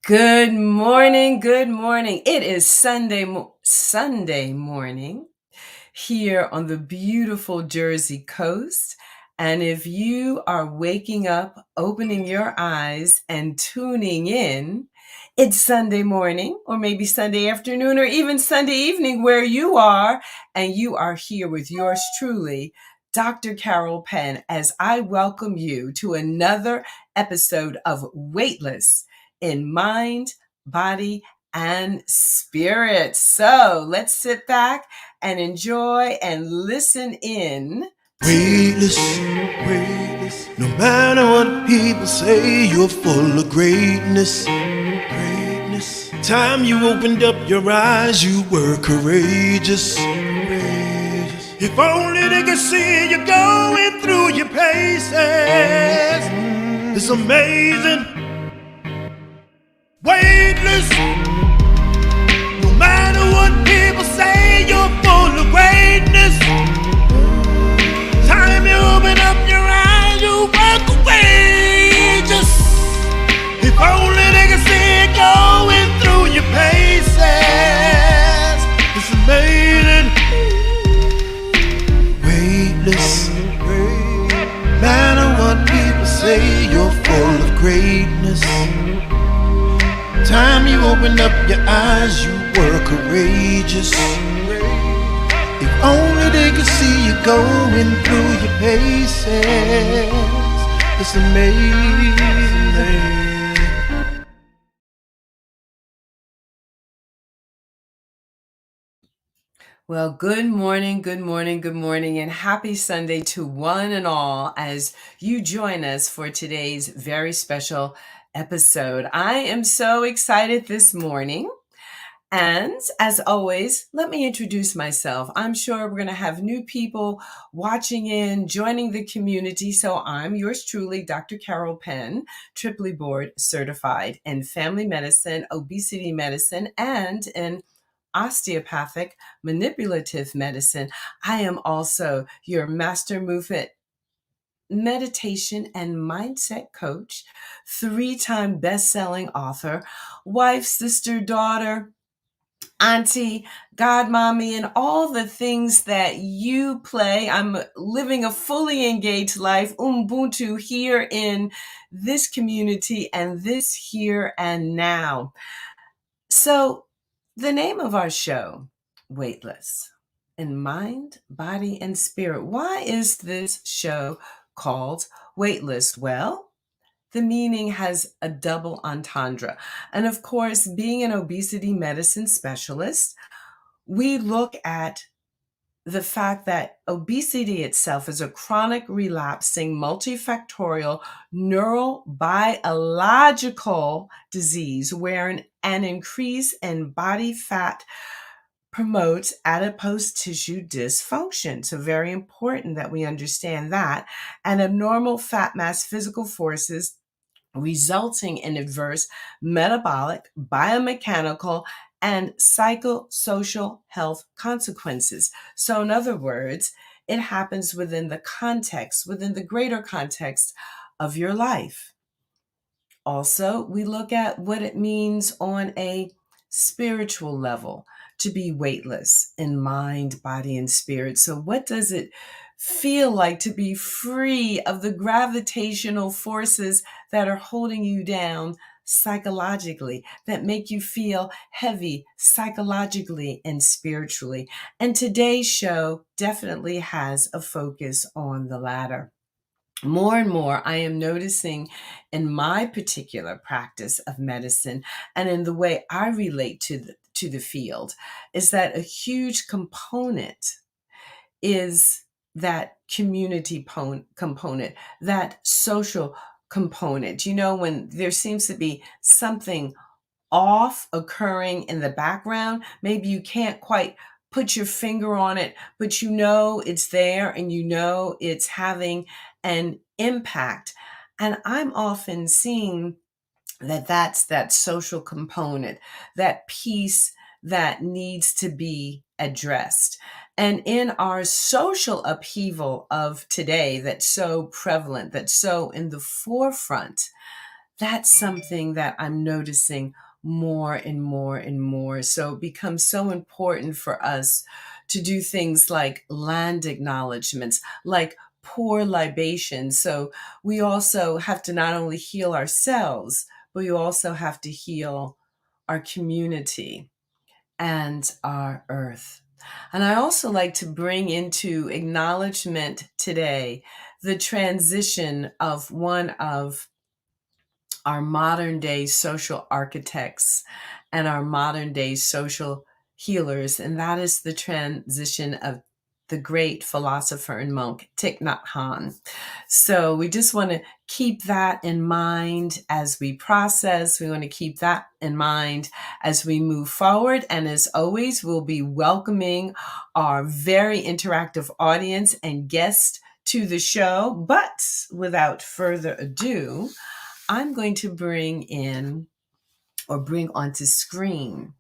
Good morning. Good morning. It is Sunday morning here on the beautiful Jersey coast. And if you are waking up, opening your eyes and tuning in, it's Sunday morning or maybe Sunday afternoon or even Sunday evening where you are. And you are here with yours truly, Dr. Carol Penn, as I welcome you to another episode of Weightless in Mind, Body, and Spirit. So let's sit back and enjoy and listen in. Weightless, weightless. No matter what people say, you're full of greatness. Greatness. Time you opened up your eyes, you were courageous. Courageous. If only they could see you going through your paces. It's amazing. Weightless. No matter what people say, you're full of greatness. Time you open up your eyes, you walk away. Just if only they could see it going through your paces. It's amazing. Weightless. Matter what people say, you're full of greatness. Time you open up your eyes, you were courageous. If only they could see you going through your paces. It's amazing. Well, good morning, good morning, good morning, and happy Sunday to one and all as you join us for today's very special episode. I am so excited this morning. And as always, let me introduce myself. I'm sure we're going to have new people watching in, joining the community. So I'm yours truly, Dr. Carol Penn, triply board certified in family medicine, obesity medicine, and in osteopathic manipulative medicine. I am also your master movement meditation and mindset coach, 3-time best-selling author, wife, sister, daughter, auntie, godmommy, and all the things that you play. I'm living a fully engaged life, Ubuntu, here in this community and this here and now. So the name of our show, Weightless, in Mind, Body, and Spirit. Why is this show called Weightless? Well, the meaning has a double entendre. And of course, being an obesity medicine specialist, we look at the fact that obesity itself is a chronic, relapsing, multifactorial neurobiological disease where an increase in body fat promotes adipose tissue dysfunction. So very important that we understand that. And abnormal fat mass physical forces resulting in adverse metabolic, biomechanical, and psychosocial health consequences. So in other words, it happens within the greater context of your life. Also, we look at what it means on a spiritual level to be weightless in mind, body, and spirit. So what does it feel like to be free of the gravitational forces that are holding you down psychologically, that make you feel heavy psychologically and spiritually? And today's show definitely has a focus on the latter. More and more, I am noticing in my particular practice of medicine and in the way I relate to the field is that a huge component is that community component, that social component. You know, when there seems to be something off occurring in the background, maybe you can't quite put your finger on it, but you know it's there and you know it's having an impact. And I'm often seeing that that's that social component, that piece that needs to be addressed. And in our social upheaval of today, that's so prevalent, that's so in the forefront, That's something that I'm noticing more and more and more. So it becomes so important for us to do things like land acknowledgments, like pour libations. So we also have to not only heal ourselves, but we also have to heal our community and our earth. And I also like to bring into acknowledgement today the transition of one of our modern day social architects and our modern day social healers, and that is the transition of the great philosopher and monk Thich Nhat Hanh. So we just want to keep that in mind as we process. We want to keep that in mind as we move forward. And as always, we'll be welcoming our very interactive audience and guests to the show. But without further ado, I'm going to bring onto screen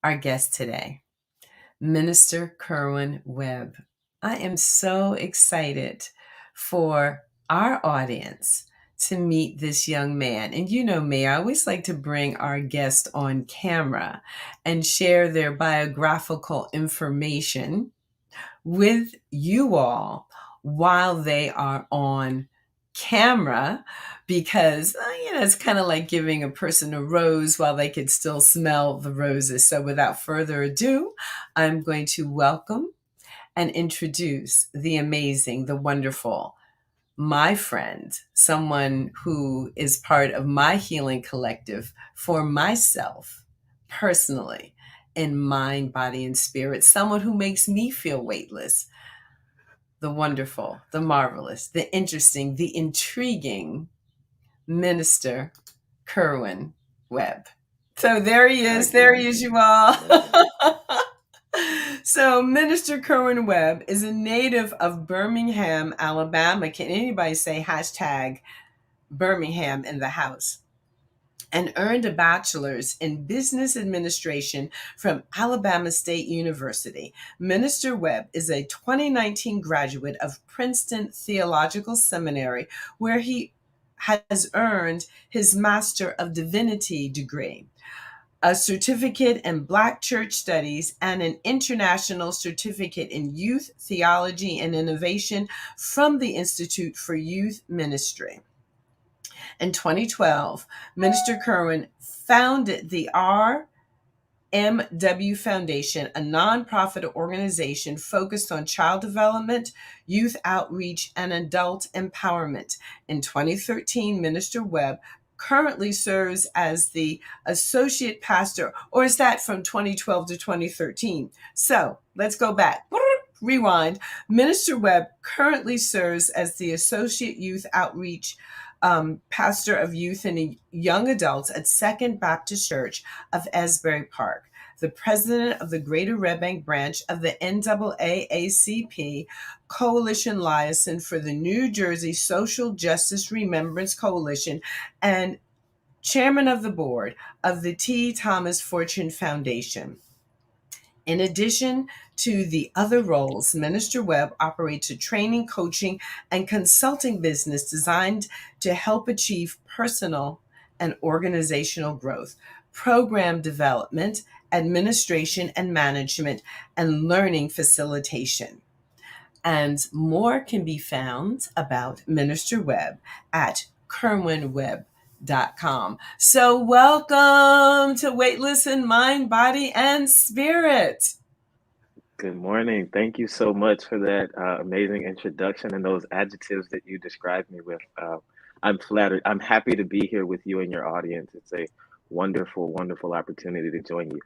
our guest today, Minister Kerwin Webb. I am so excited for our audience to meet this young man. And you know me, I always like to bring our guest on camera and share their biographical information with you all while they are on camera, because it's kind of like giving a person a rose while they could still smell the roses. So without further ado, I'm going to welcome and introduce the amazing, the wonderful, my friend, someone who is part of my healing collective for myself personally, in mind, body, and spirit, someone who makes me feel weightless, the wonderful, the marvelous, the interesting, the intriguing Minister Kerwin Webb. So there he is. There he is, you all. So Minister Kerwin Webb is a native of Birmingham, Alabama. Can anybody say hashtag Birmingham in the house? And earned a bachelor's in business administration from Alabama State University. Minister Webb is a 2019 graduate of Princeton Theological Seminary, where he has earned his Master of Divinity degree, a certificate in Black Church Studies, and an international certificate in Youth Theology and Innovation from the Institute for Youth Ministry. In 2012, Minister Kerwin founded the RMW Foundation, a nonprofit organization focused on child development, youth outreach, and adult empowerment. In 2013, Minister Webb currently serves as the associate pastor, or is that from 2012 to 2013? So let's go back. Rewind. Minister Webb currently serves as the associate youth outreach pastor of youth and young adults at Second Baptist Church of Asbury Park, the president of the Greater Red Bank branch of the NAACP Coalition Liaison for the New Jersey Social Justice Remembrance Coalition, and chairman of the board of the T. Thomas Fortune Foundation. In addition to the other roles, Minister Webb operates a training, coaching, and consulting business designed to help achieve personal and organizational growth, program development, administration and management, and learning facilitation. And more can be found about Minister Webb at kerwinwebb.com. So welcome to Weightless in Mind, Body, and Spirit. Good morning. Thank you so much for that amazing introduction and those adjectives that you described me with. I'm flattered. I'm happy to be here with you and your audience. It's a wonderful, wonderful opportunity to join you.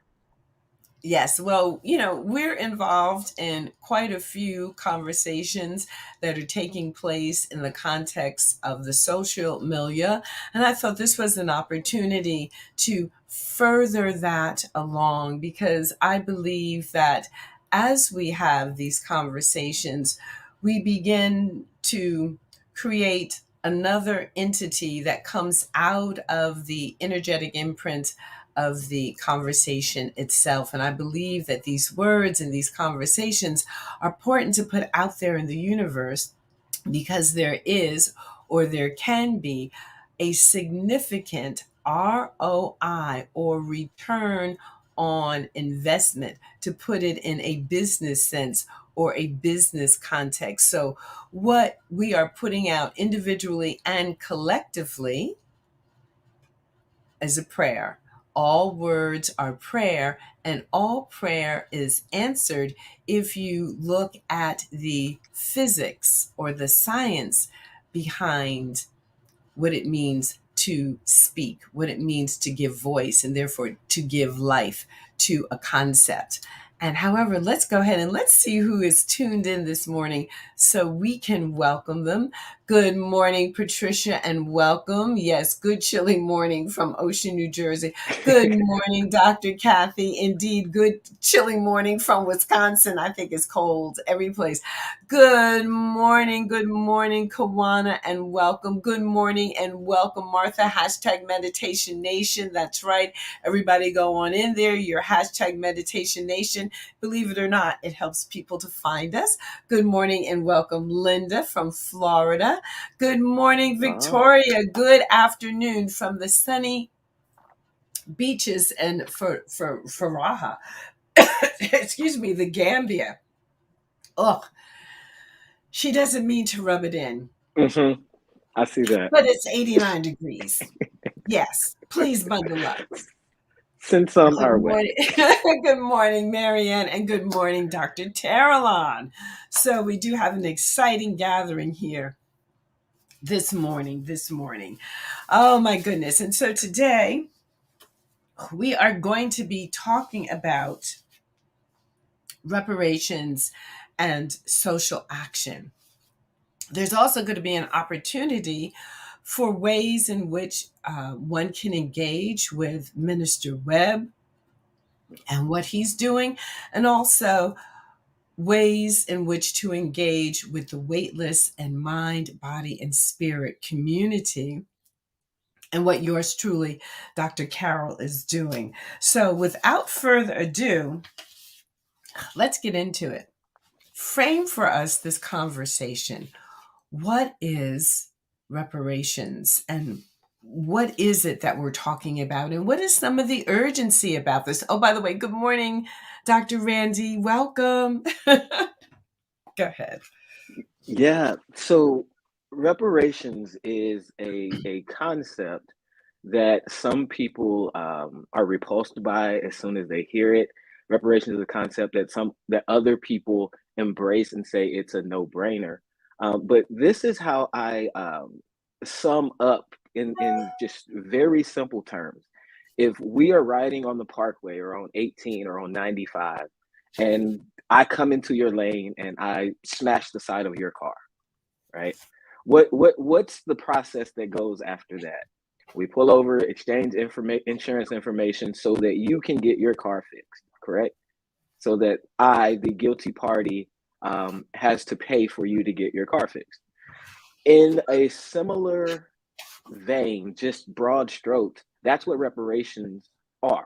Yes, well, we're involved in quite a few conversations that are taking place in the context of the social milieu. And I thought this was an opportunity to further that along, because I believe that as we have these conversations, we begin to create another entity that comes out of the energetic imprint of the conversation itself. And I believe that these words and these conversations are important to put out there in the universe, because there is, or there can be, a significant ROI, or return on investment, to put it in a business sense or a business context. So, what we are putting out individually and collectively is a prayer. All words are prayer, and all prayer is answered if you look at the physics or the science behind what it means to speak, what it means to give voice, and therefore to give life to a concept. And however, let's go ahead and let's see who is tuned in this morning so we can welcome them. Good morning, Patricia, and welcome. Yes, good chilly morning from Ocean, New Jersey. Good morning, Dr. Kathy. Indeed, good chilly morning from Wisconsin. I think it's cold every place. Good morning, Kawana, and welcome. Good morning and welcome, Martha. Hashtag Meditation Nation. That's right. Everybody go on in there. Your hashtag Meditation Nation. Believe it or not, it helps people to find us. Good morning and welcome, Linda from Florida. Good morning, Victoria. Good afternoon from the sunny beaches and for Raha. Excuse me, the Gambia. Oh, she doesn't mean to rub it in. Mm-hmm. I see that. But it's 89 degrees. Yes. Please bundle up. Send some Good our way. morning. Good morning, Marianne, and good morning, Dr. Terrellon. So we do have an exciting gathering here this morning. Oh my goodness. And so today we are going to be talking about reparations and social action. There's also going to be an opportunity for ways in which one can engage with Minister Webb and what he's doing, and also ways in which to engage with the Weightless and mind, body, and spirit community, and what yours truly, Dr. Carol, is doing. So without further ado, let's get into it. Frame for us this conversation. What is reparations, and what is it that we're talking about, and what is some of the urgency about this? Oh, by the way, good morning, Dr. Randy. Welcome. Go ahead. Yeah. So reparations is a concept that some people are repulsed by as soon as they hear it. Reparations is a concept that other people embrace and say it's a no-brainer. But this is how I sum up in just very simple terms. If we are riding on the parkway or on 18 or on 95, and I come into your lane and I smash the side of your car, right? What's the process that goes after that? We pull over, exchange insurance information so that you can get your car fixed, correct? So that I, the guilty party, has to pay for you to get your car fixed. In a similar vein, just broad strokes, that's what reparations are.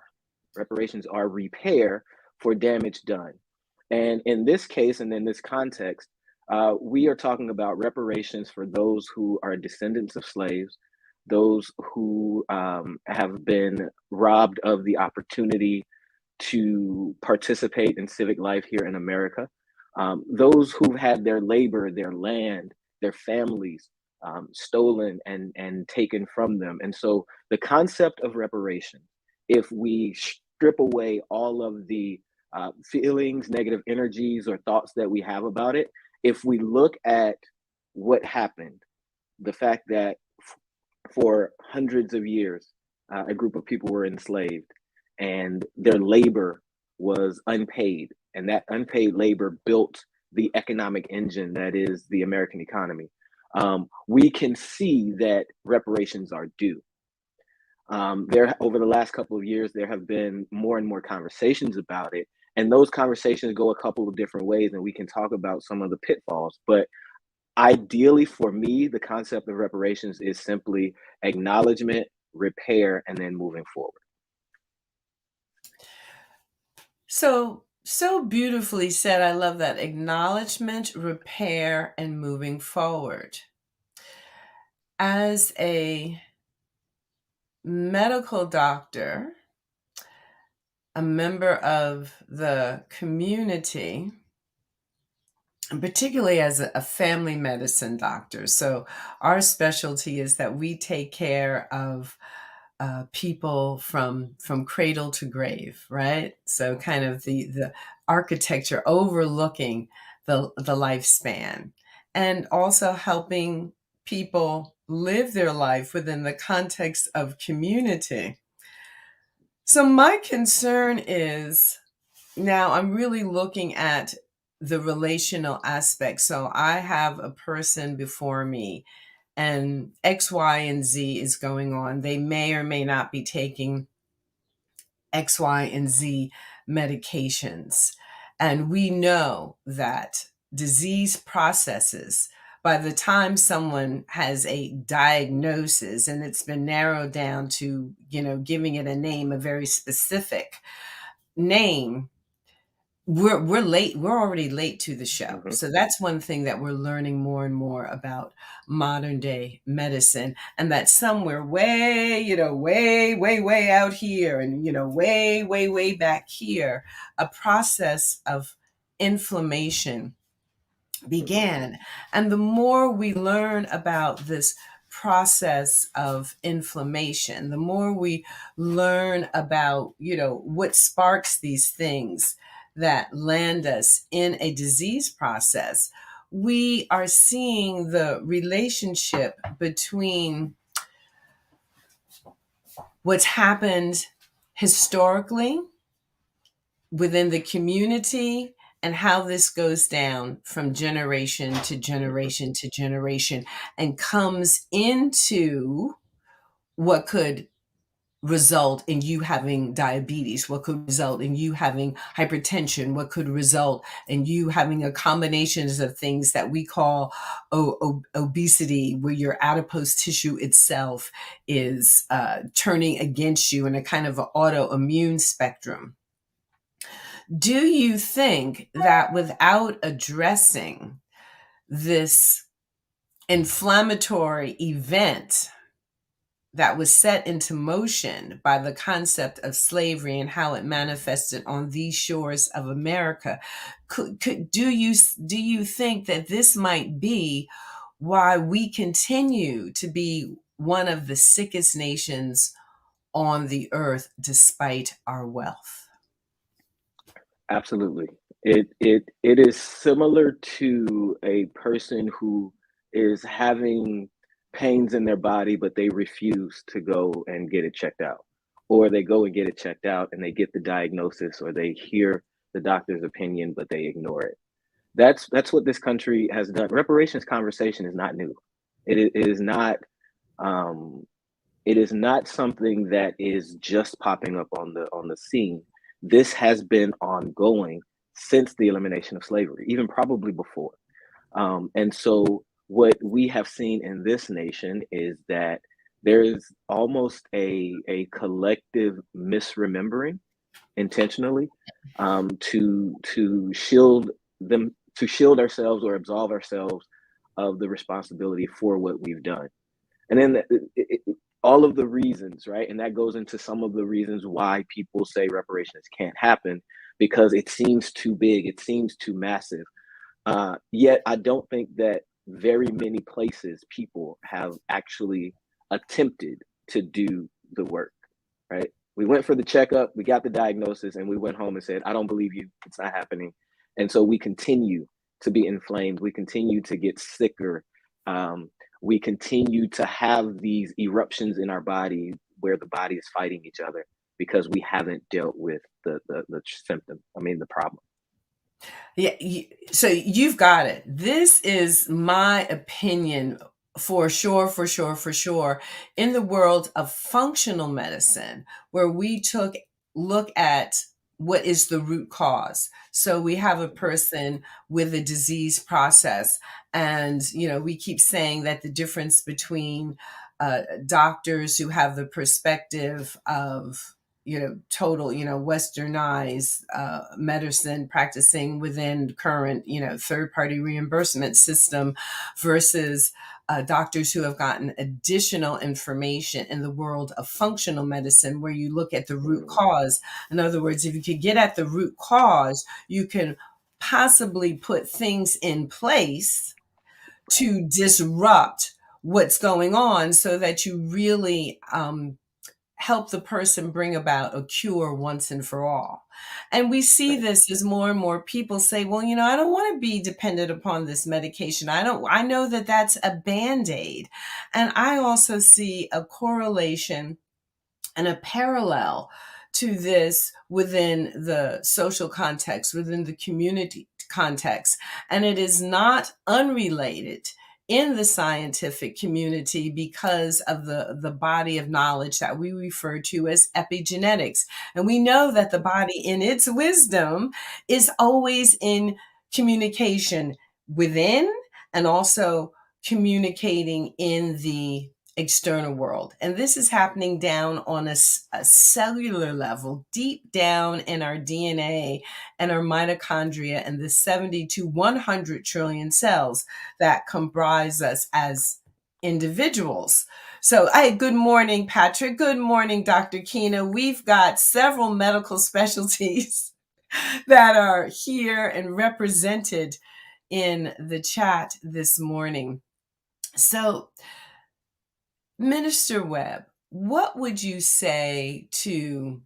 Reparations are repair for damage done. And in this case, and in this context, we are talking about reparations for those who are descendants of slaves, those who have been robbed of the opportunity to participate in civic life here in America, those who've had their labor, their land, their families stolen and taken from them. And so the concept of reparation, if we strip away all of the feelings, negative energies, or thoughts that we have about it, if we look at what happened, the fact that for hundreds of years, a group of people were enslaved and their labor was unpaid, and that unpaid labor built the economic engine that is the American economy. We can see that reparations are due. There, over the last couple of years, there have been more and more conversations about it, and those conversations go a couple of different ways, and we can talk about some of the pitfalls. But ideally, for me, the concept of reparations is simply acknowledgement, repair, and then moving forward. So beautifully said. I love that. Acknowledgement, repair, and moving forward. As a medical doctor, a member of the community, and particularly as a family medicine doctor. So our specialty is that we take care of people from cradle to grave, right? So kind of the architecture overlooking the lifespan, and also helping people live their life within the context of community. So my concern is, now I'm really looking at the relational aspect. So I have a person before me and X, Y, and Z is going on. They may or may not be taking X, Y, and Z medications. And we know that disease processes by the time someone has a diagnosis and it's been narrowed down to, giving it a name, a very specific name, we're late. We're already late to the show. Mm-hmm. So that's one thing that we're learning more and more about modern day medicine, and that somewhere way, way out here, and way back here, a process of inflammation Mm-hmm. began. And the more we learn about this process of inflammation, the more we learn about, what sparks these things that land us in a disease process, we are seeing the relationship between what's happened historically within the community and how this goes down from generation to Mm-hmm. generation to generation and comes into what could result in you having diabetes, what could result in you having hypertension, what could result in you having a combinations of things that we call obesity, where your adipose tissue itself is turning against you in a kind of an autoimmune spectrum. Do you think that without addressing this inflammatory event that was set into motion by the concept of slavery and how it manifested on these shores of America, do you think that this might be why we continue to be one of the sickest nations on the earth despite our wealth? Absolutely. It is similar to a person who is having pains in their body, but they refuse to go and get it checked out. Or they go and get it checked out and they get the diagnosis, or they hear the doctor's opinion, but they ignore it. That's what this country has done. Reparations conversation is not new. It is not um, it is not something that is just popping up on the scene. This has been ongoing since the elimination of slavery, even probably before. And so, what we have seen in this nation is that there is almost a collective misremembering intentionally, to shield them, to shield ourselves or absolve ourselves of the responsibility for what we've done. And then all of the reasons, right? And that goes into some of the reasons why people say reparations can't happen, because it seems too big, it seems too massive. Yet I don't think that very many places people have actually attempted to do the work, right? We went for the checkup, we got the diagnosis, and we went home and said, I don't believe you, it's not happening. And so we continue to be inflamed, we continue to get sicker, we continue to have these eruptions in our body where the body is fighting each other because we haven't dealt with the symptom, I mean, the problem. Yeah, so you've got it. This is my opinion for sure, for sure, for sure. In the world of functional medicine, where we took look at what is the root cause. So we have a person with a disease process, and we keep saying that the difference between doctors who have the perspective of total, westernized medicine practicing within current, third party reimbursement system versus doctors who have gotten additional information in the world of functional medicine, where you look at the root cause. In other words, if you could get at the root cause, you can possibly put things in place to disrupt what's going on so that you really help the person bring about a cure once and for all. And we see this as more and more people say, well, I don't want to be dependent upon this medication. I know that that's a Band-Aid. And I also see a correlation and a parallel to this within the social context, within the community context. And it is not unrelated in the scientific community because of the body of knowledge that we refer to as epigenetics. And we know that the body in its wisdom is always in communication within and also communicating in the external world. And this is happening down on a cellular level, deep down in our DNA and our mitochondria and the 70 to 100 trillion cells that comprise us as individuals. So, good morning, Patrick. Good morning, Dr. Kina. We've got several medical specialties that are here and represented in the chat this morning. So, Minister Webb, what would you say to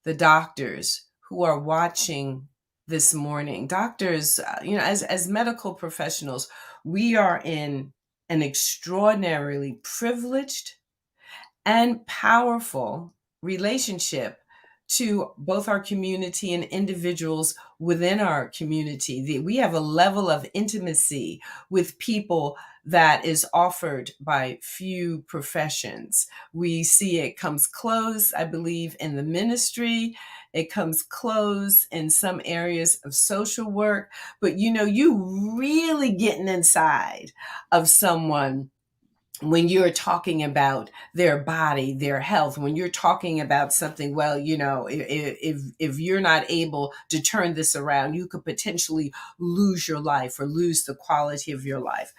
the doctors who are watching this morning? Doctors, as medical professionals, we are in an extraordinarily privileged and powerful relationship to both our community and individuals within our community. We have a level of intimacy with people that is offered by few professions. We see it comes close, I believe, in the ministry. It comes close in some areas of social work. But you really getting inside of someone when you're talking about their body, their health, when you're talking about something, well, if you're not able to turn this around, you could potentially lose your life or lose the quality of your life.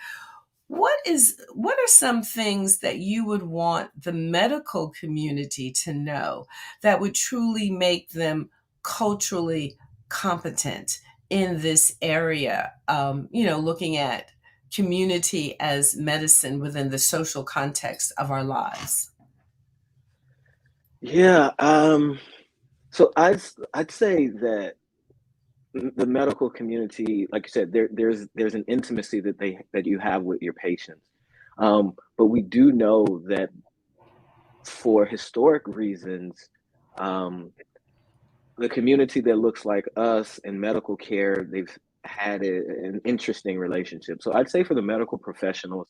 What are some things that you would want the medical community to know that would truly make them culturally competent in this area? Looking at community as medicine within the social context of our lives. Yeah. So I'd say that the medical community, like you said, there's an intimacy that you have with your patients. But we do know that for historic reasons, the community that looks like us in medical care, they've had an interesting relationship. So I'd say for the medical professionals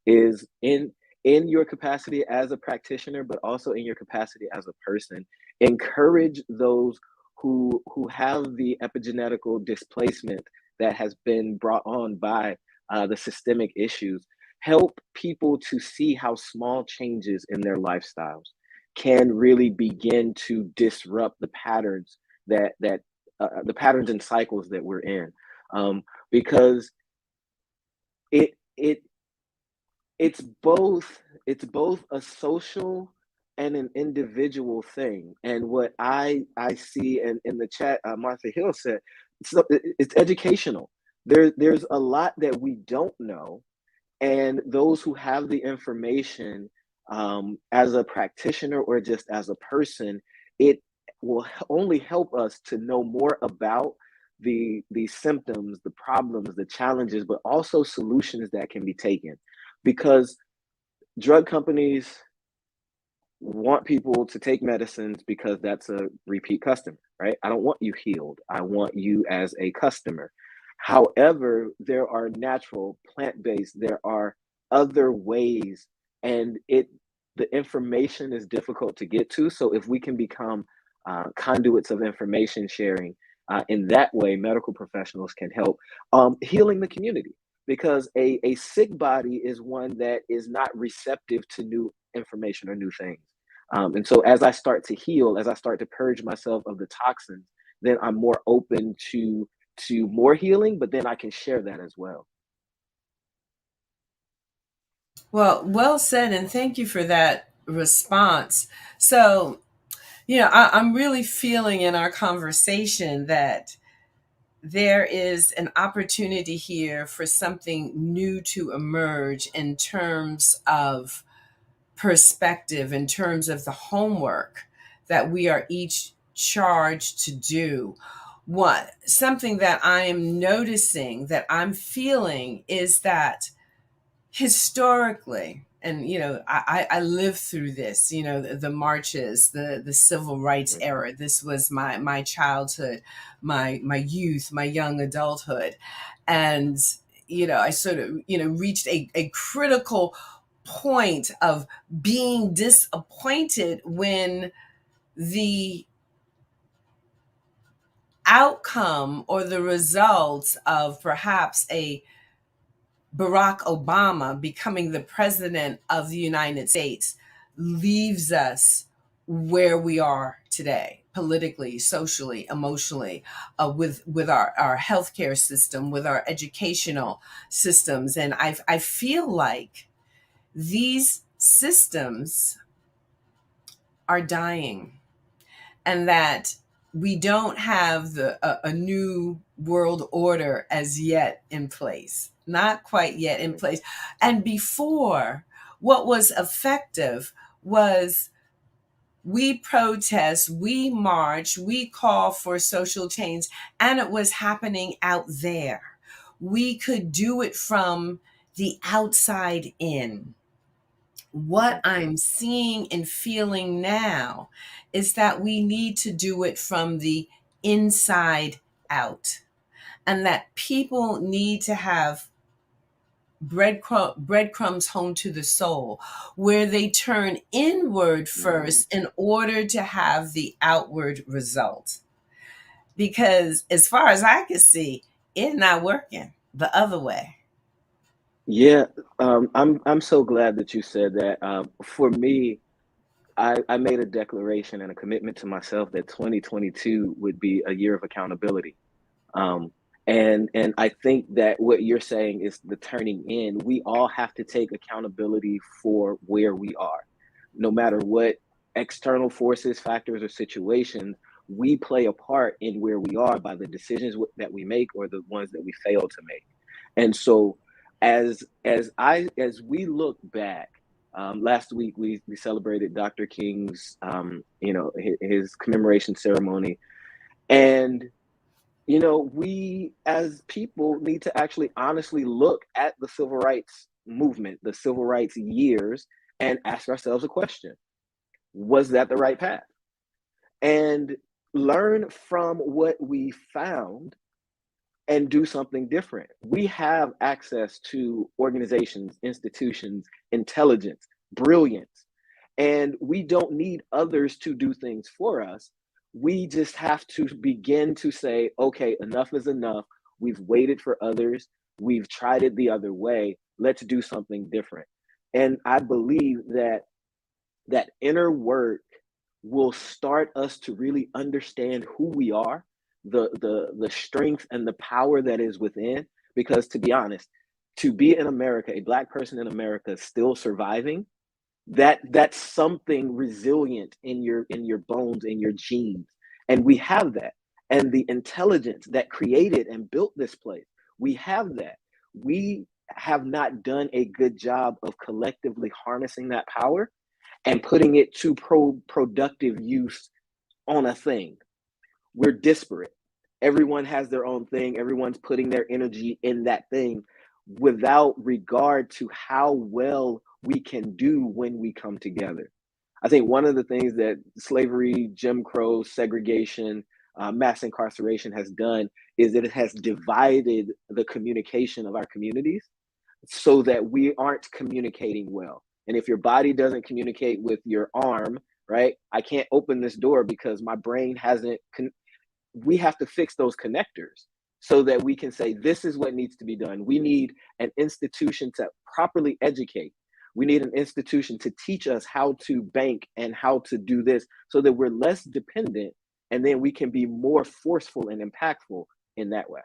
is in your capacity as a practitioner, but also in your capacity as a person, encourage those who have the epigenetical displacement that has been brought on by the systemic issues. Help people to see how small changes in their lifestyles can really begin to disrupt the patterns that the patterns and cycles that we're in, because it's both a social and an individual thing. And what I see in the chat, Martha Hill said, it's educational. There's a lot that we don't know, and those who have the information, as a practitioner or just as a person, it will only help us to know more about the symptoms, the problems, the challenges, but also solutions that can be taken. Because drug companies want people to take medicines because that's a repeat customer, right? I don't want you healed. I want you as a customer. However, there are natural, plant-based, there are other ways, and the information is difficult to get to. So if we can become conduits of information sharing in that way, medical professionals can help healing the community, because a sick body is one that is not receptive to new information or new things. And so as I start to heal, as I start to purge myself of the toxins, then I'm more open to more healing, but then I can share that as well. Well said, and thank you for that response. So, I'm really feeling in our conversation that there is an opportunity here for something new to emerge in terms of perspective, in terms of the homework that we are each charged to do. What something that I am noticing, that I'm feeling, is that historically, and I lived through this, the marches, the civil rights Mhm. era. This was my childhood, my youth, my young adulthood. And I sort of reached a critical point of being disappointed when the outcome or the results of perhaps a Barack Obama becoming the president of the United States leaves us where we are today, politically, socially, emotionally, with our healthcare system, with our educational systems. And I feel like these systems are dying, and that we don't have a new world order as yet in place, not quite yet in place. And before, what was effective was we protest, we march, we call for social change, and it was happening out there. We could do it from the outside in. What I'm seeing and feeling now is that we need to do it from the inside out, and that people need to have breadcrumbs home to the soul, where they turn inward Mhm. first in order to have the outward result. Because as far as I can see, it's not working the other way. Yeah, I'm so glad that you said that. For me, I made a declaration and a commitment to myself that 2022 would be a year of accountability. Um, and I think that what you're saying is the turning in. We all have to take accountability for where we are, no matter what external forces, factors, or situations. We play a part in where we are by the decisions that we make or the ones that we fail to make. And so, as we look back, last week we celebrated Dr. King's his commemoration ceremony, and we as people need to actually honestly look at the civil rights movement, the civil rights years, and ask ourselves a question: was that the right path? And learn from what we found and do something different. We have access to organizations, institutions, intelligence, brilliance, and we don't need others to do things for us. We just have to begin to say, okay, enough is enough. We've waited for others. We've tried it the other way. Let's do something different. And I believe that that inner work will start us to really understand who we are, the strength and the power that is within. Because to be honest, to be in America, a black person in America still surviving, that's something resilient in your bones, in your genes. And we have that. And the intelligence that created and built this place, we have that. We have not done a good job of collectively harnessing that power and putting it to productive use on a thing. We're disparate. Everyone has their own thing. Everyone's putting their energy in that thing without regard to how well we can do when we come together. I think one of the things that slavery, Jim Crow, segregation, mass incarceration has done is that it has divided the communication of our communities so that we aren't communicating well. And if your body doesn't communicate with your arm, right? I can't open this door because my brain hasn't. We have to fix those connectors so that we can say, this is what needs to be done. We need an institution to properly educate. We need an institution to teach us how to bank and how to do this so that we're less dependent and then we can be more forceful and impactful in that way.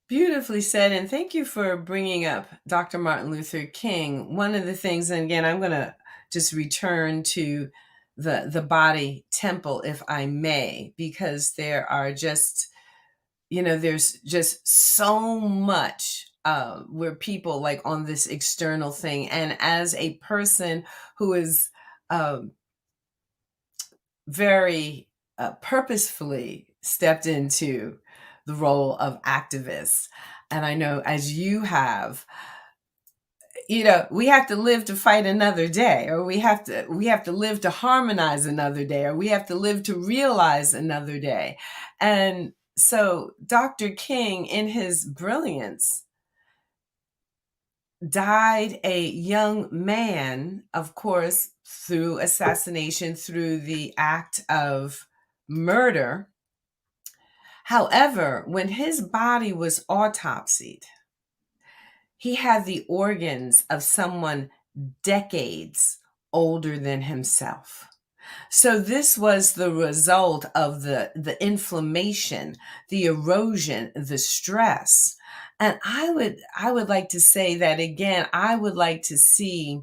Beautifully said, and thank you for bringing up Dr. Martin Luther King. One of the things, and again, I'm going to just return to the body temple, if I may, because there are just, there's just so much where people like on this external thing, and as a person who is um, very purposefully stepped into the role of activist. And I know as you have, we have to live to fight another day, or we have to live to harmonize another day, or we have to live to realize another day. And so Dr. King, in his brilliance, died a young man, of course, through assassination, through the act of murder. However, when his body was autopsied, he had the organs of someone decades older than himself. So this was the result of the inflammation, the erosion, the stress. And I would like to say that again, I would like to see,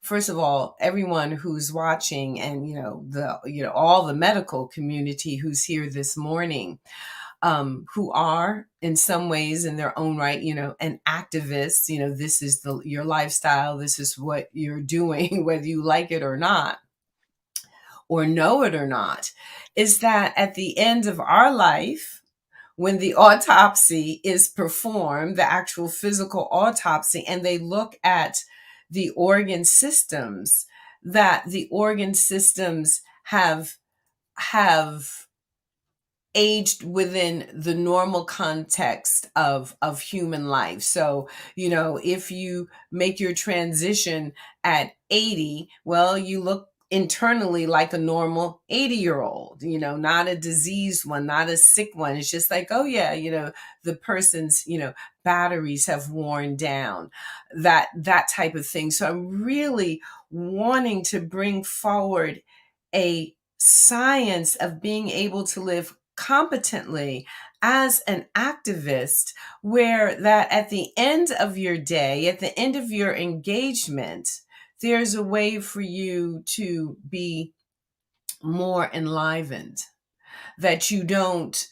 first of all, everyone who's watching, and all the medical community who's here this morning, who are in some ways in their own right, an activist. This is your lifestyle, this is what you're doing, whether you like it or not, or know it or not, is that at the end of our life, when the autopsy is performed, the actual physical autopsy, and they look at the organ systems, that the organ systems have aged within the normal context of human life. So, if you make your transition at 80, well, you look internally like a normal 80-year-old, not a diseased one, not a sick one. It's just like, oh yeah, the person's, batteries have worn down, that type of thing. So I'm really wanting to bring forward a science of being able to live competently as an activist, where that at the end of your day, at the end of your engagement, there's a way for you to be more enlivened, that you don't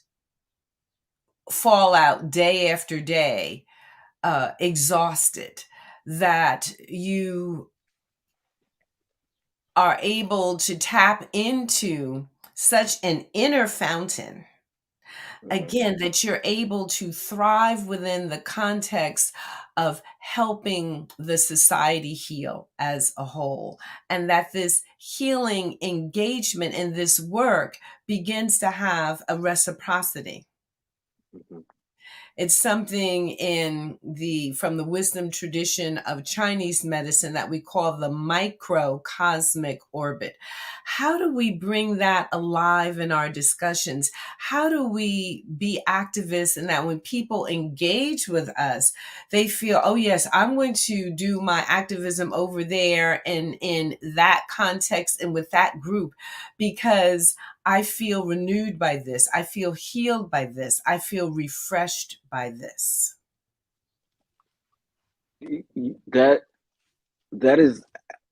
fall out day after day exhausted, that you are able to tap into such an inner fountain, again, that you're able to thrive within the context of helping the society heal as a whole, and that this healing engagement in this work begins to have a reciprocity. Mhm. It's something from the wisdom tradition of Chinese medicine that we call the microcosmic orbit. How do we bring that alive in our discussions? How do we be activists in that when people engage with us, they feel, oh yes, I'm going to do my activism over there and in that context and with that group, because I feel renewed by this. I feel healed by this. I feel refreshed by this. That that is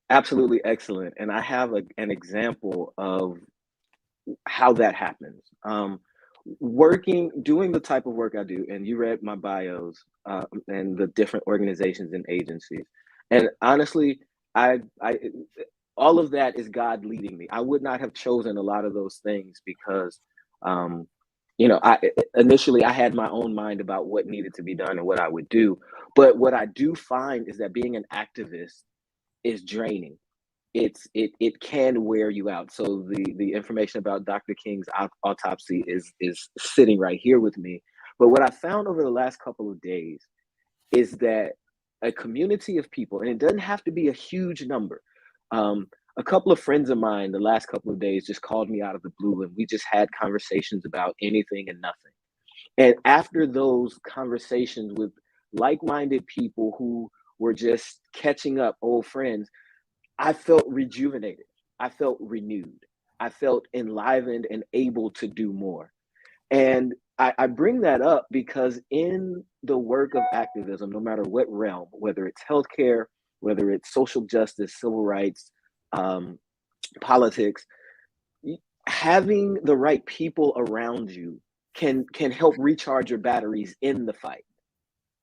absolutely excellent, and I have an example of how that happens. Doing the type of work I do, and you read my bios and the different organizations and agencies, and honestly, I all of that is God leading me. I would not have chosen a lot of those things because, um, I initially I had my own mind about what needed to be done and what I would do, but what I do find is that being an activist is draining. It can wear you out. So the information about Dr. King's autopsy is sitting right here with me. But what I found over the last couple of days is that a community of people, and it doesn't have to be a huge number. Um, a couple of friends of mine the last couple of days just called me out of the blue, and we just had conversations about anything and nothing. And after those conversations with like-minded people who were just catching up, old friends, I felt rejuvenated. I felt renewed. I felt enlivened and able to do more. And I bring that up because in the work of activism, no matter what realm, whether it's healthcare, whether it's social justice, civil rights, um, politics, having the right people around you can help recharge your batteries in the fight.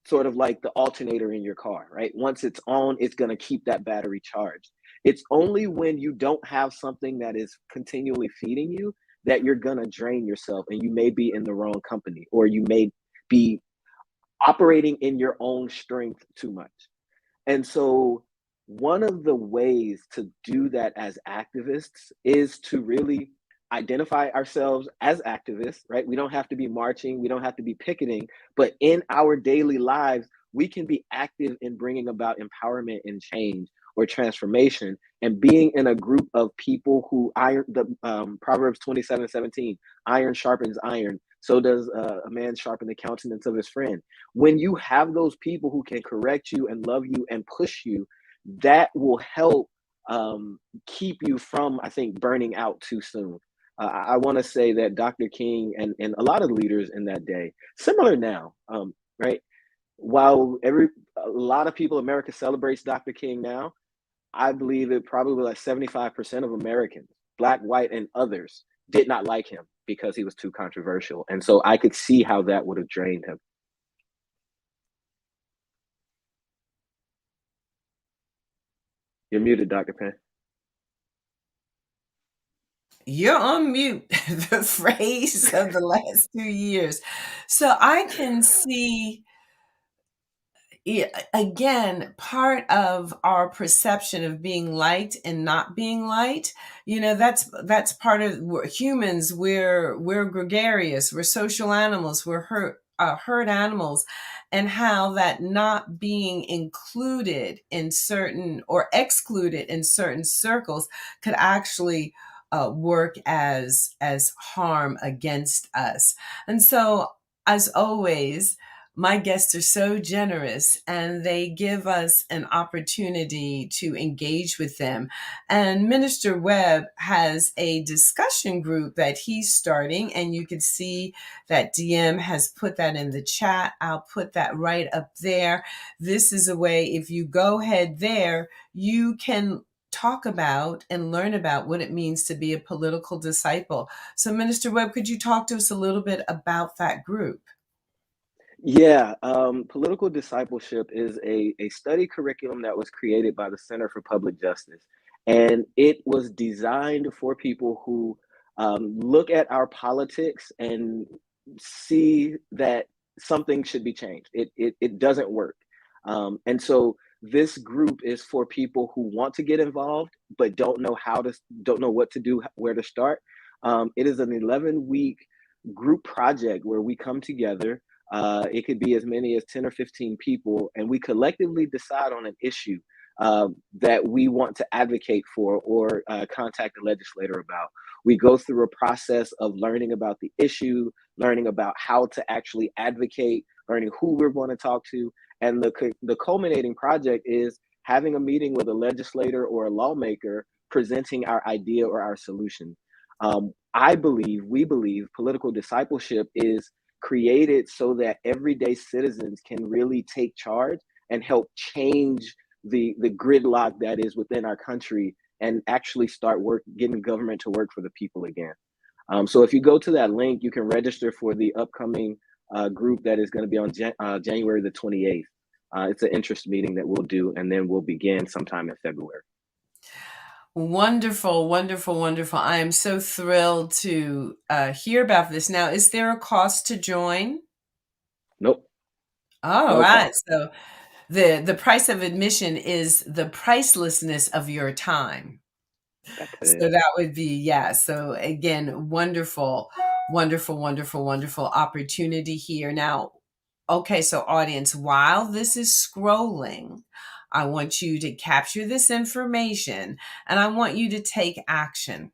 Sort of like the alternator in your car, right? Once it's on, it's going to keep that battery charged. It's only when you don't have something that is continually feeding you that you're going to drain yourself, and you may be in the wrong company, or you may be operating in your own strength too much. And so one of the ways to do that as activists is to really identify ourselves as activists, right? We don't have to be marching, we don't have to be picketing, but in our daily lives, we can be active in bringing about empowerment and change or transformation, and being in a group of people who iron, the Proverbs 27:17, iron sharpens iron, so does a man sharpen the countenance of his friend. When you have those people who can correct you and love you and push you, that will help keep you from, I think, burning out too soon. I want to say that Dr. King and a lot of leaders in that day, similar now, right? While a lot of people, America celebrates Dr. King now, I believe it probably like 75% of Americans, black, white, and others, did not like him because he was too controversial. And so I could see how that would have drained him. You're muted, Dr. Penn. You're on mute, the phrase of the last 2 years. So I can see, again, part of our perception of being liked and not being liked, that's part of, we're humans. We're gregarious, we're social animals, we're herd animals, and how that not being included in certain or excluded in certain circles could actually work as harm against us. And so, as always, my guests are so generous, and they give us an opportunity to engage with them. And Minister Webb has a discussion group that he's starting, and you can see that DM has put that in the chat. I'll put that right up there. This is a way, if you go ahead there, you can talk about and learn about what it means to be a political disciple. So, Minister Webb, could you talk to us a little bit about that group? Yeah, political discipleship is a study curriculum that was created by the Center for Public Justice. And it was designed for people who look at our politics and see that something should be changed. It doesn't work. And so this group is for people who want to get involved, but don't know what to do, where to start. It is an 11-week group project where we come together. It could be as many as 10 or 15 people, and we collectively decide on an issue that we want to advocate for or contact the legislator about. We go through a process of learning about the issue, learning about how to actually advocate, learning who we're going to talk to. And the culminating project is having a meeting with a legislator or a lawmaker presenting our idea or our solution. We believe political discipleship is created so that everyday citizens can really take charge and help change the gridlock that is within our country, and actually start getting government to work for the people again. So if you go to that link, you can register for the upcoming group that is going to be on January the 28th. It's an interest meeting that we'll do, and then we'll begin sometime in February. Wonderful, wonderful, wonderful. I am so thrilled to hear about this. Now, is there a cost to join? Nope. All No right. cost. So the price of admission is the pricelessness of your time. So that would be, yeah. So again, wonderful, wonderful, wonderful, wonderful opportunity here. Now, okay, so audience, while this is scrolling, I want you to capture this information, and I want you to take action.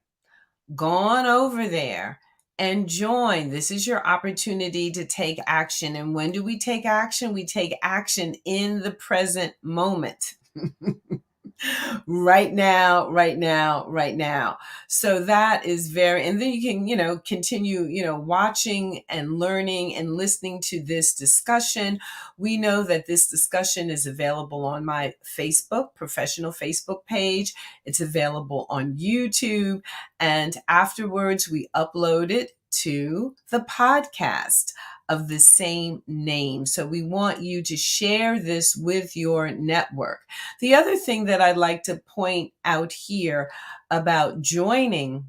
Go on over there and join. This is your opportunity to take action. And when do we take action? We take action in the present moment. Right now, right now, right now. So that is very, and then you can, continue, watching and learning and listening to this discussion. We know that this discussion is available on my Facebook, professional Facebook page. It's available on YouTube. And afterwards, we upload it to the podcast of the same name. So we want you to share this with your network. The other thing that I'd like to point out here about joining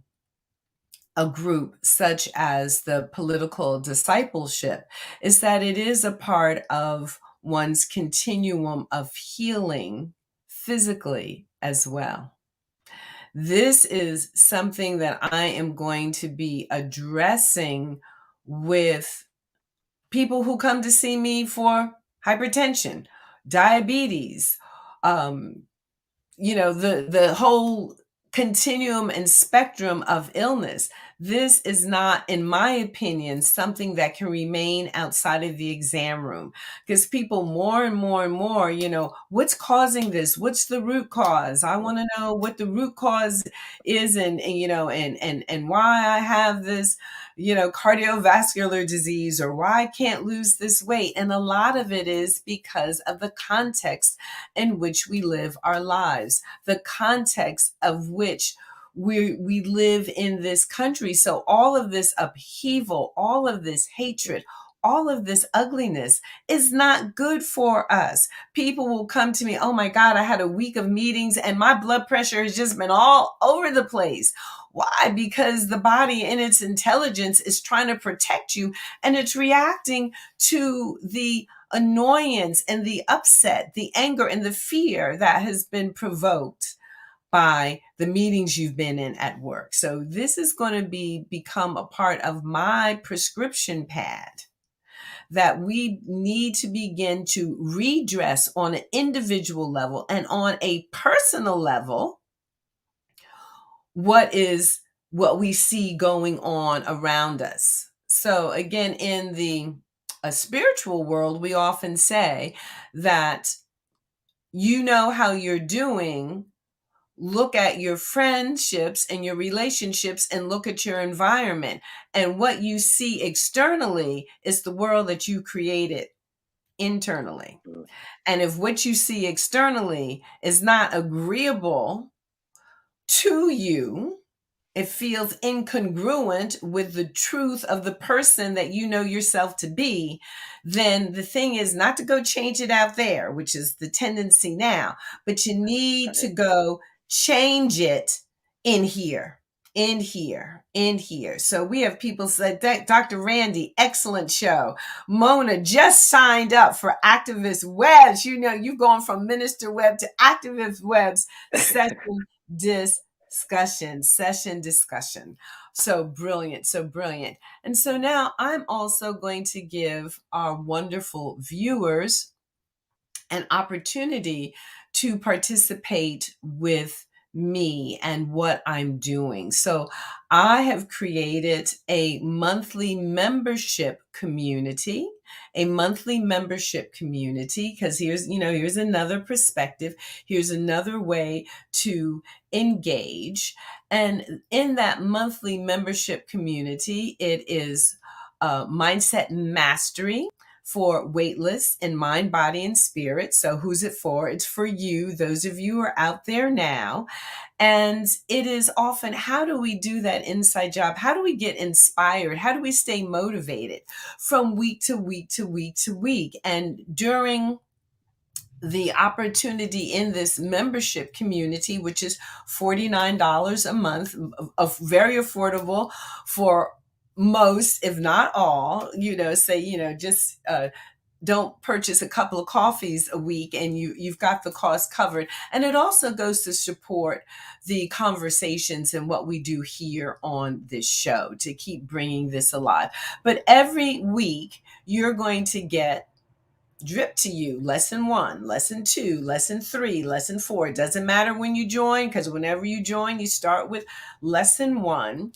a group such as the political discipleship is that it is a part of one's continuum of healing physically as well. This is something that I am going to be addressing with people who come to see me for hypertension, diabetes, the whole continuum and spectrum of illness. This is not, in my opinion, something that can remain outside of the exam room, because people more and more and more, what's causing this? What's the root cause? I want to know what the root cause is, and why I have this, cardiovascular disease, or why I can't lose this weight. And a lot of it is because of the context in which we live our lives, the context of which we live in this country. So all of this upheaval, all of this hatred, all of this ugliness is not good for us. People will come to me, oh my God, I had a week of meetings and my blood pressure has just been all over the place. Why? Because the body in its intelligence is trying to protect you, and it's reacting to the annoyance and the upset, the anger and the fear that has been provoked by the meetings you've been in at work. So this is going to become a part of my prescription pad that we need to begin to redress on an individual level and on a personal level what we see going on around us. So again, in the spiritual world, we often say that how you're doing, look at your friendships and your relationships and look at your environment. And what you see externally is the world that you created internally. And if what you see externally is not agreeable to you, it feels incongruent with the truth of the person that you know yourself to be, then the thing is not to go change it out there, which is the tendency now, but you need to go change it in here. So we have people say, Dr. Randy, excellent show. Mona just signed up for Activist Webb's. You've gone from Minister Webb to Activist Webb's session discussion. So brilliant. And so now I'm also going to give our wonderful viewers an opportunity to participate with me and what I'm doing. So I have created a monthly membership community, because here's another perspective. Here's another way to engage. And in that monthly membership community, it is mindset mastery for Weightless in mind, body, and spirit. So who's it for? It's for you, those of you who are out there now. And it is often, how do we do that inside job? How do we get inspired? How do we stay motivated from week to week to week to week? And during the opportunity in this membership community, which is $49 a month, very affordable for most, if not all, just don't purchase a couple of coffees a week and you've got the cost covered. And it also goes to support the conversations and what we do here on this show to keep bringing this alive. But every week you're going to get drip to you lesson 1, lesson 2, lesson 3, lesson 4. It doesn't matter when you join, because whenever you join, you start with lesson 1.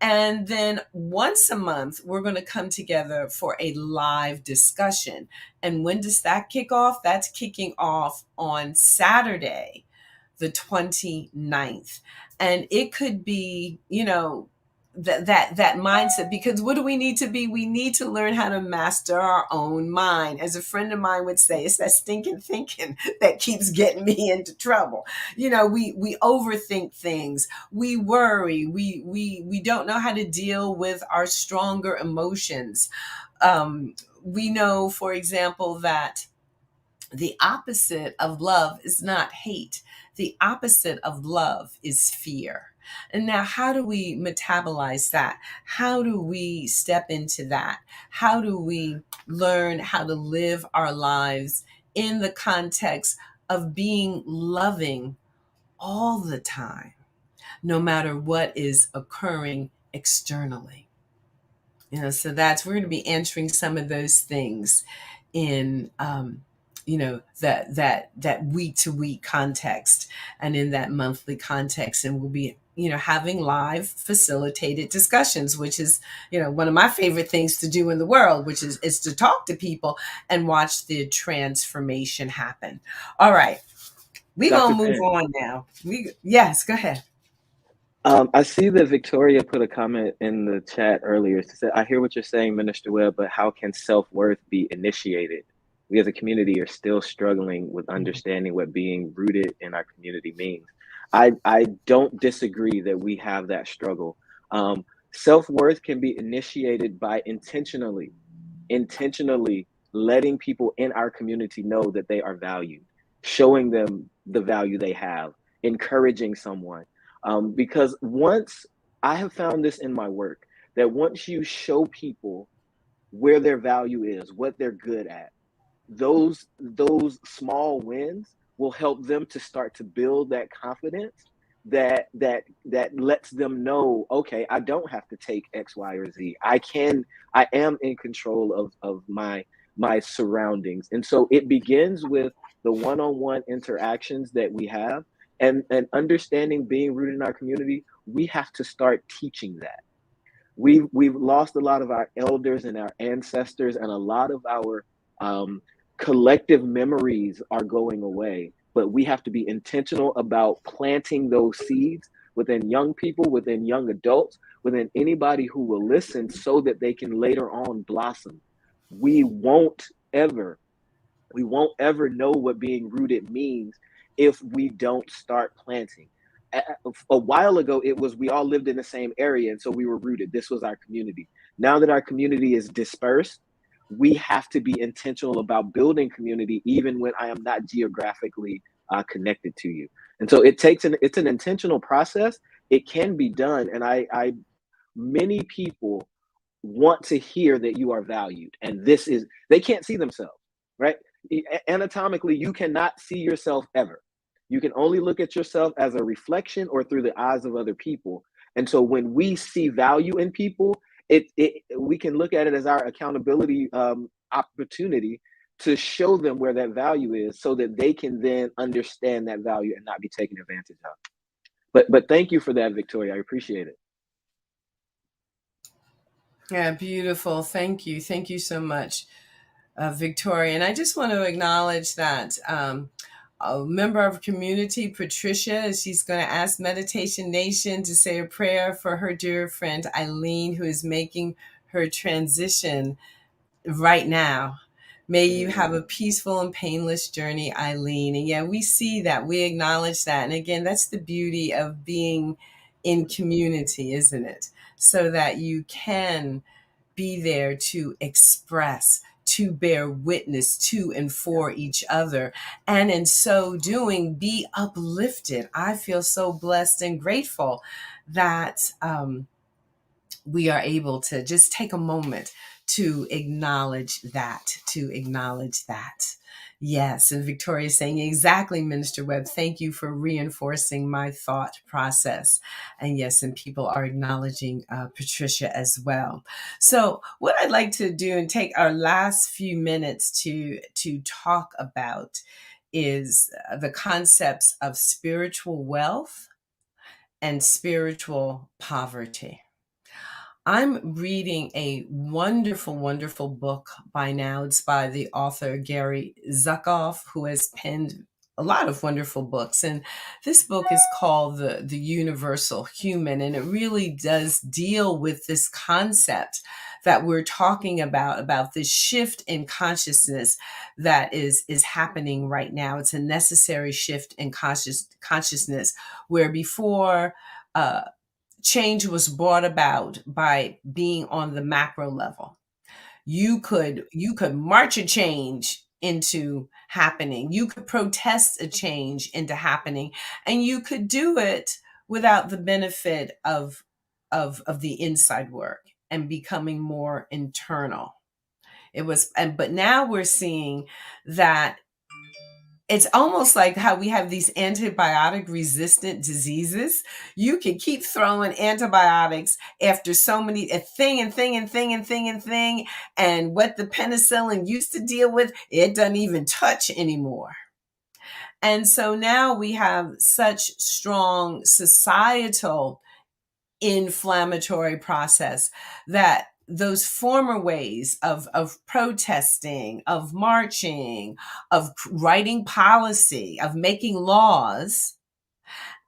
And then once a month, we're going to come together for a live discussion. And when does that kick off? That's kicking off on Saturday, the 29th. And it could be, that mindset, because what do we need to be? We need to learn how to master our own mind. As a friend of mine would say, it's that stinking thinking that keeps getting me into trouble. We overthink things, we worry, we don't know how to deal with our stronger emotions. We know, for example, that the opposite of love is not hate. The opposite of love is fear. And now, how do we metabolize that? How do we step into that? How do we learn how to live our lives in the context of being loving all the time, no matter what is occurring externally? So we're going to be answering some of those things in that week to week context and in that monthly context. And we'll be having live facilitated discussions, which is one of my favorite things to do in the world, which is to talk to people and watch the transformation happen. All right, we're Dr. gonna move Penn, on now. Yes, go ahead. I see that Victoria put a comment in the chat earlier. She said, I hear what you're saying, Minister Webb, but how can self-worth be initiated? We as a community are still struggling with understanding what being rooted in our community means. I don't disagree that we have that struggle. Self-worth can be initiated by intentionally letting people in our community know that they are valued, showing them the value they have, encouraging someone. Because once I have found this in my work, that once you show people where their value is, what they're good at, those small wins will help them to start to build that confidence that lets them know, okay, I don't have to take X, Y, or Z. I am in control of my surroundings. And so it begins with the one-on-one interactions that we have, and understanding being rooted in our community. We have to start teaching that. We've lost a lot of our elders and our ancestors, and a lot of our collective memories are going away. But we have to be intentional about planting those seeds within young people, within young adults, within anybody who will listen, so that they can later on blossom. We won't ever know what being rooted means if we don't start planting. A while ago, it was we all lived in the same area, and so we were rooted. This was our community. Now that our community is dispersed, we have to be intentional about building community, even when I am not geographically connected to you. And so it's an intentional process. It can be done, and I many people want to hear that you are valued, and they can't see themselves, right? Anatomically, you cannot see yourself ever. You can only look at yourself as a reflection or through the eyes of other people. And so when we see value in people, we can look at it as our accountability opportunity to show them where that value is, so that they can then understand that value and not be taken advantage of. But thank you for that, Victoria. I appreciate it. Yeah, beautiful. Thank you. Thank you so much, Victoria. And I just want to acknowledge that a member of community, Patricia, she's going to ask Meditation Nation to say a prayer for her dear friend Eileen, who is making her transition right now. May you have a peaceful and painless journey, Eileen. And yeah, we see that. We acknowledge that. And again, that's the beauty of being in community, isn't it? So that you can be there to express, to bear witness to and for each other. And in so doing, be uplifted. I feel so blessed and grateful that we are able to just take a moment to acknowledge that, Yes, and Victoria saying, exactly, Minister Webb, thank you for reinforcing my thought process. And yes, and people are acknowledging Patricia as well. So what I'd like to do and take our last few minutes to talk about is the concepts of spiritual wealth and spiritual poverty. I'm reading a wonderful, wonderful book by now. It's by the author Gary Zukav, who has penned a lot of wonderful books, and this book is called the Universal Human, and it really does deal with this concept that we're talking about this shift in consciousness that is happening right now. It's a necessary shift in consciousness, where before change was brought about by being on the macro level. You could march a change into happening. You could protest a change into happening, and you could do it without the benefit of the inside work and becoming more internal. But now we're seeing that it's almost like how we have these antibiotic resistant diseases. You can keep throwing antibiotics after so many a thing and thing and thing and thing and thing. And what the penicillin used to deal with, it doesn't even touch anymore. And so now we have such strong societal inflammatory process that those former ways of protesting, of marching, of writing policy, of making laws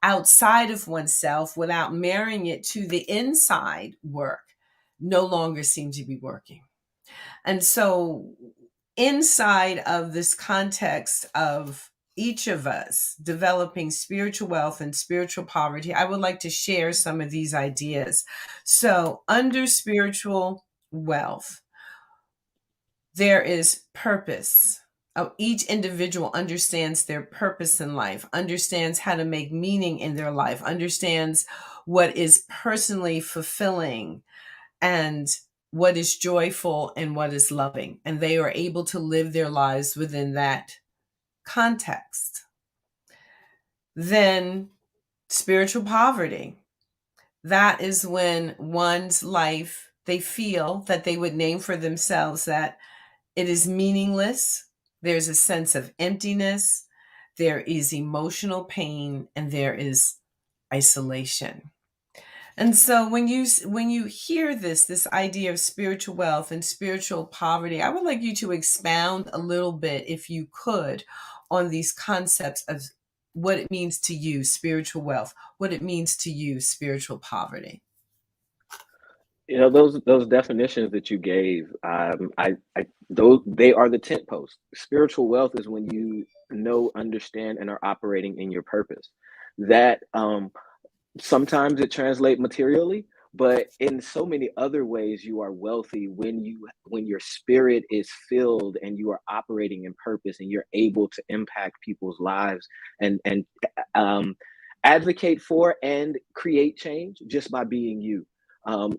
outside of oneself without marrying it to the inside work no longer seem to be working. And so inside of this context of each of us developing spiritual wealth and spiritual poverty, I would like to share some of these ideas. So, under spiritual wealth, there is purpose. Each individual understands their purpose in life, understands how to make meaning in their life, understands what is personally fulfilling and what is joyful and what is loving. And they are able to live their lives within that context. Then spiritual poverty. That is when one's life, they feel that they would name for themselves that it is meaningless. There's a sense of emptiness. There is emotional pain, and there is isolation. And so when you hear this idea of spiritual wealth and spiritual poverty, I would like you to expound a little bit, if you could, on these concepts of what it means to you, spiritual wealth, what it means to you, spiritual poverty. You know, those definitions that you gave, those, they are the tent posts. Spiritual wealth is when you know, understand, and are operating in your purpose. That sometimes it translates materially, but in so many other ways, you are wealthy when your spirit is filled and you are operating in purpose, and you're able to impact people's lives and advocate for and create change just by being you.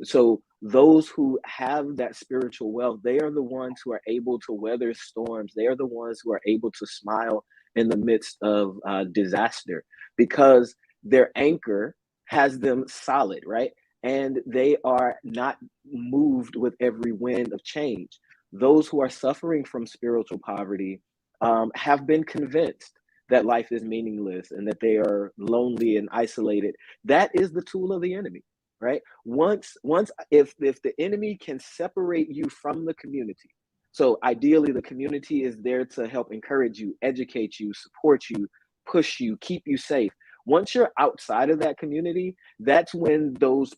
So those who have that spiritual wealth, they are the ones who are able to weather storms. They are the ones who are able to smile in the midst of disaster, because their anchor has them solid, right? And they are not moved with every wind of change. Those who are suffering from spiritual poverty have been convinced that life is meaningless and that they are lonely and isolated. That is the tool of the enemy, right? If the enemy can separate you from the community, so ideally the community is there to help encourage you, educate you, support you, push you, keep you safe. Once you're outside of that community, that's when those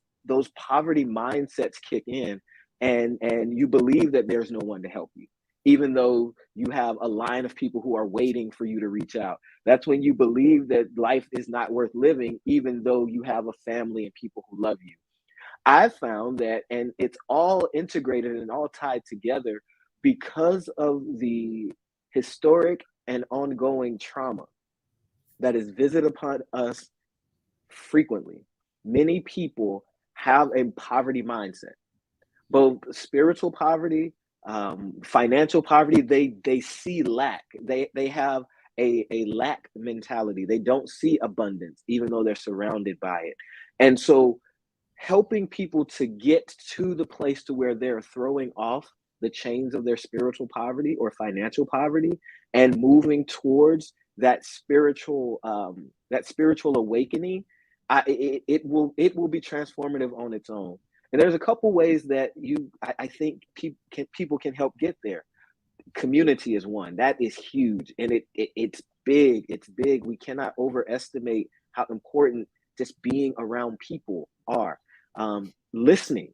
poverty mindsets kick in, and you believe that there's no one to help you, even though you have a line of people who are waiting for you to reach out. That's when you believe that life is not worth living, even though you have a family and people who love you. I've found that, and it's all integrated and all tied together because of the historic and ongoing trauma that is visited upon us frequently. Many people have a poverty mindset, both spiritual poverty, financial poverty. They see lack. They have a lack mentality. They don't see abundance, even though they're surrounded by it. And so helping people to get to the place to where they're throwing off the chains of their spiritual poverty or financial poverty and moving towards that spiritual awakening, it will be transformative on its own. And there's a couple ways that I think people can help get there. Community is one that is huge, and it's big. It's big. We cannot overestimate how important just being around people are. Listening,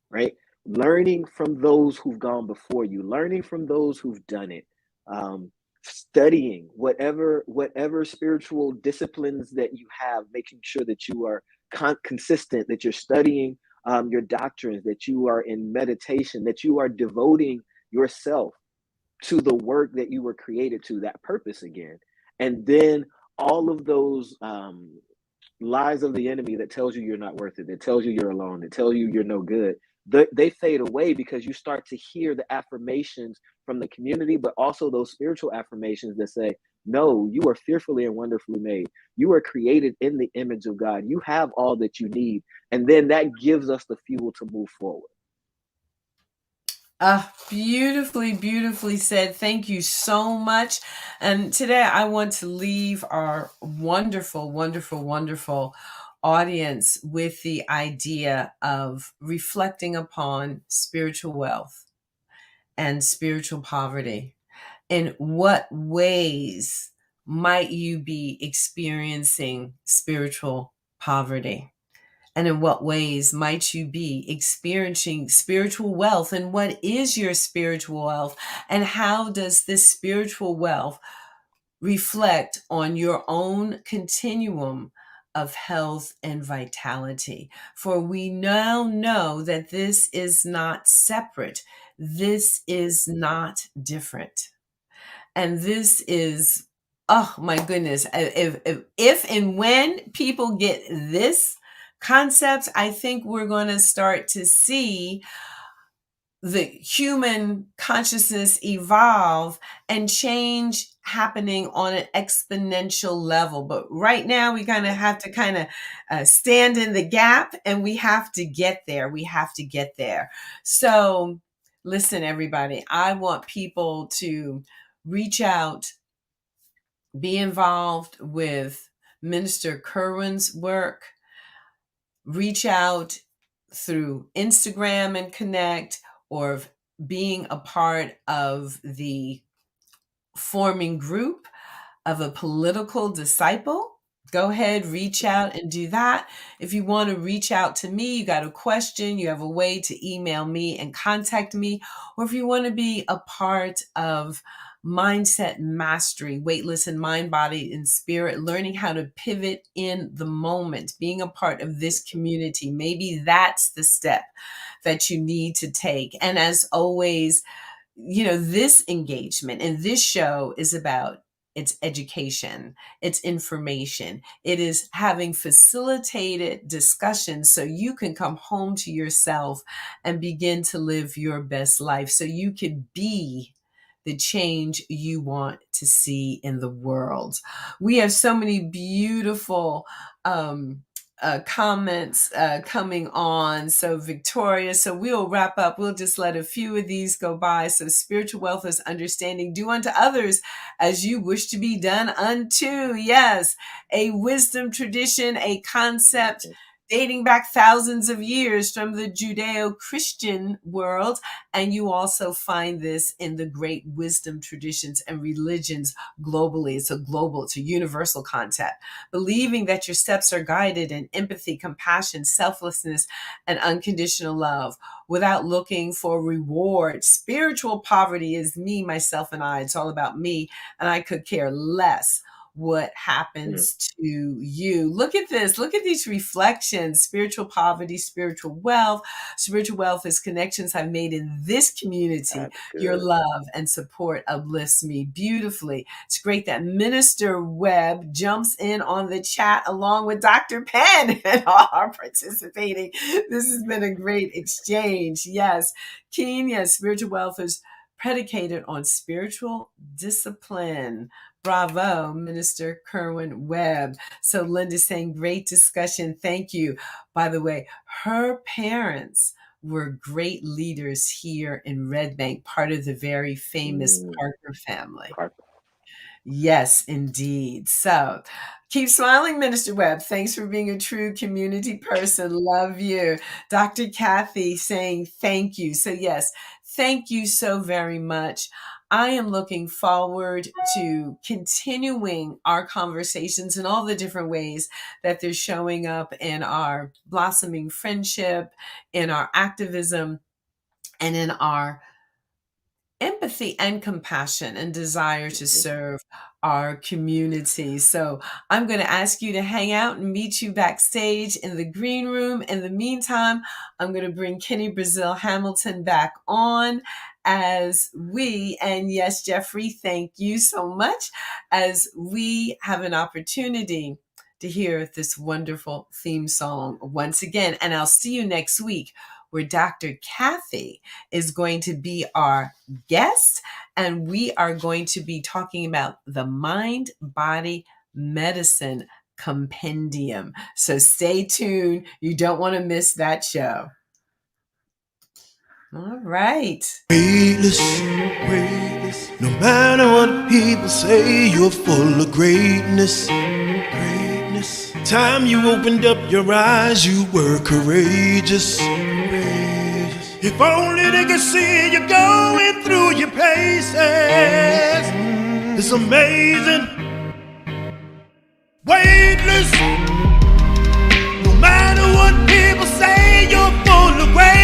right? Learning from those who've gone before you, learning from those who've done it. Studying whatever spiritual disciplines that you have, making sure that you are consistent, that you're studying your doctrines, that you are in meditation, that you are devoting yourself to the work that you were created to, that purpose again. And then all of those lies of the enemy that tells you you're not worth it, that tells you you're alone, that tells you you're no good, they fade away because you start to hear the affirmations from the community, but also those spiritual affirmations that say, no, you are fearfully and wonderfully made. You are created in the image of God. You have all that you need. And then that gives us the fuel to move forward. Beautifully, beautifully said. Thank you so much. And today I want to leave our wonderful, wonderful, wonderful audience with the idea of reflecting upon spiritual wealth and spiritual poverty. In what ways might you be experiencing spiritual poverty? And in what ways might you be experiencing spiritual wealth? And what is your spiritual wealth? And how does this spiritual wealth reflect on your own continuum of health and vitality? For we now know that this is not separate. This is not different. And this is, oh my goodness, if and when people get this concept, I think we're going to start to see the human consciousness evolve and change happening on an exponential level. But right now we kind of have to stand in the gap, and we have to get there. We have to get there. So listen, everybody, I want people to reach out, be involved with Minister Kerwin's work, reach out through Instagram and connect, or being a part of the forming group of a political disciple. Go ahead, reach out and do that. If you want to reach out to me, you got a question, you have a way to email me and contact me. Or if you want to be a part of mindset mastery, weightless in mind, body, and spirit, learning how to pivot in the moment, being a part of this community, maybe that's the step that you need to take. And as always, this engagement and this show is about it's education, it's information, it is having facilitated discussions so you can come home to yourself and begin to live your best life, so you could be the change you want to see in the world. We have so many beautiful comments coming on. So Victoria, so we'll wrap up. We'll just let a few of these go by. So spiritual wealth is understanding, do unto others as you wish to be done unto. Yes, a wisdom tradition, a concept dating back thousands of years from the Judeo-Christian world. And you also find this in the great wisdom traditions and religions globally. It's a universal concept. Believing that your steps are guided in empathy, compassion, selflessness, and unconditional love without looking for reward. Spiritual poverty is me, myself, and I. It's all about me, and I could care less what happens to you. Look at this. Look at these reflections. Spiritual poverty, spiritual wealth. Spiritual wealth is connections I've made in this community. Your love and support uplifts me beautifully. It's great that Minister Webb jumps in on the chat along with Dr. Penn and all are participating. This has been a great exchange. Yes. Kenya, spiritual wealth is predicated on spiritual discipline. Bravo, Minister Kerwin Webb. So Linda's saying, great discussion. Thank you. By the way, her parents were great leaders here in Red Bank, part of the very famous Parker family. Yes, indeed. So keep smiling, Minister Webb. Thanks for being a true community person. Love you. Dr. Kathy saying thank you. So yes, thank you so very much. I am looking forward to continuing our conversations in all the different ways that they're showing up in our blossoming friendship, in our activism, and in our empathy and compassion and desire to serve our community. So I'm going to ask you to hang out and meet you backstage in the green room. In the meantime, I'm going to bring Kenny Brazil Hamilton back on as we, and yes, Jeffrey, thank you so much, as we have an opportunity to hear this wonderful theme song once again. And I'll see you next week, where Dr. Kathy is going to be our guest, and we are going to be talking about the Mind Body Medicine Compendium. So stay tuned. You don't want to miss that show. All right. Weightless, weightless. No matter what people say, you're full of greatness. Greatness. Time you opened up your eyes, you were courageous. If only they could see you going through your paces. It's amazing. Weightless. No matter what people say, you're full of weight.